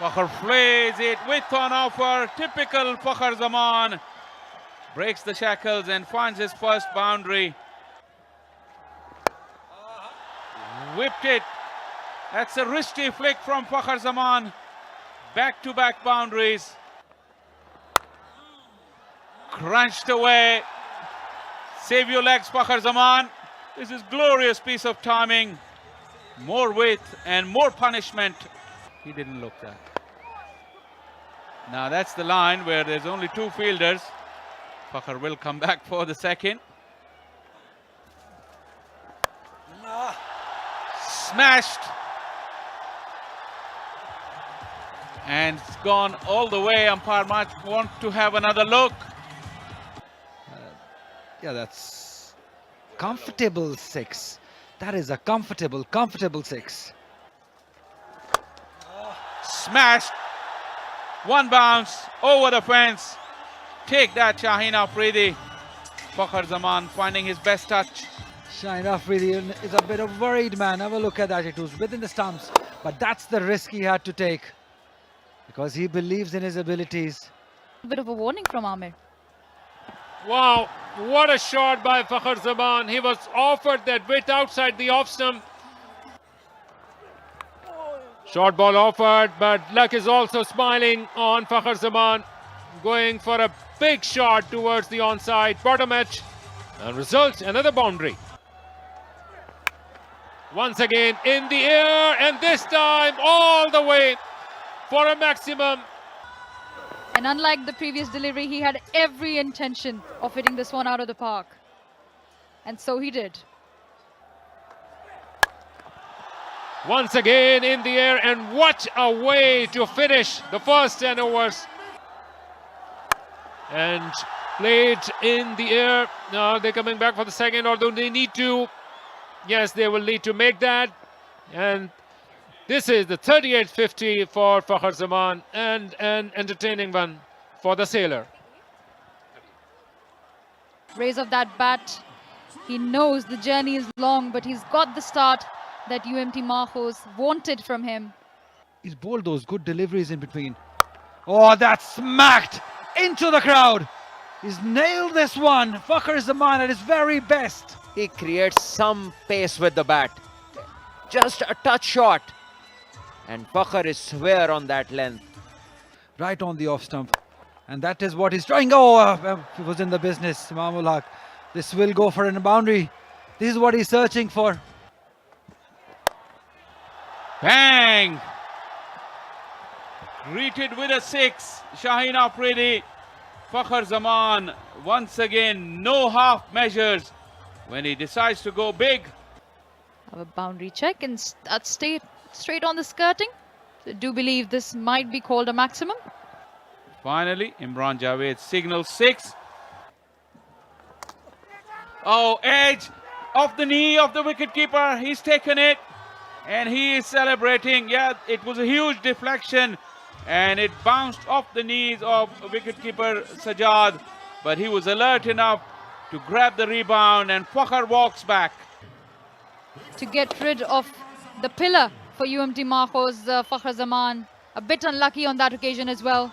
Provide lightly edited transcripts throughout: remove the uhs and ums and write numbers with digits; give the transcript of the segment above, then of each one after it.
Fakhr plays it with an offer. Typical Fakhr Zaman. Breaks the shackles and finds his first boundary. Whipped it. That's a wristy flick from Fakhr Zaman. Back-to-back boundaries. Crunched away. Save your legs, Fakhr Zaman. This is glorious piece of timing. More width and more punishment. He didn't look that. Now that's the line where there's only two fielders. Fakhr will come back for the second. Smashed. And it's gone all the way. Umpire might want to have another look. Yeah, that's comfortable six. That is a comfortable six. Smashed. One bounce over the fence. Take that, Shaheen Afridi. Fakhr Zaman finding his best touch. Shaheen Afridi is a bit of worried man. Have a look at that. It was within the stumps. But that's the risk he had to take. Because he believes in his abilities. A bit of a warning from Amir. Wow, what a shot by Fakhr Zaman. He was offered that width outside the off stump. Short ball offered, but luck is also smiling on Fakhr Zaman. Going for a big shot towards the onside bottom edge. And results another boundary. Once again in the air, and this time all the way for a maximum. And unlike the previous delivery, he had every intention of hitting this one out of the park. And so he did. Once again in the air, and what a way to finish the first 10 overs. And played in the air. Now they're coming back for the second, although they need to. Yes, they will need to make that. And this is the 38-50 for Fakhr Zaman, and an entertaining one for the sailor. Raise of that bat. He knows the journey is long, but he's got the start that UMT Marhos wanted from him. He's bowled those good deliveries in between. Oh, that smacked into the crowd. He's nailed this one. Fakhr Zaman at his very best. He creates some pace with the bat. Just a touch short. And Fakhr is square on that length. Right on the off stump. And that is what he's trying. Oh, he was in the business. Imamul Haq. This will go for a boundary. This is what he's searching for. Bang! Greeted with a six. Shaheen Afridi. Fakhr Zaman once again no half measures when he decides to go big. Have a boundary check and stay straight on the skirting. So do believe this might be called a maximum. Finally, Imran Javed signals six. Oh, edge of the knee of the wicketkeeper. He's taken it and he is celebrating. Yeah, it was a huge deflection and it bounced off the knees of wicketkeeper Sajjad. But he was alert enough to grab the rebound, and Fakhr walks back. To get rid of the pillar for UMT Marhos, Fakhr Zaman. A bit unlucky on that occasion as well.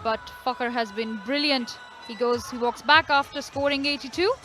But Fakhr has been brilliant. He walks back after scoring 82.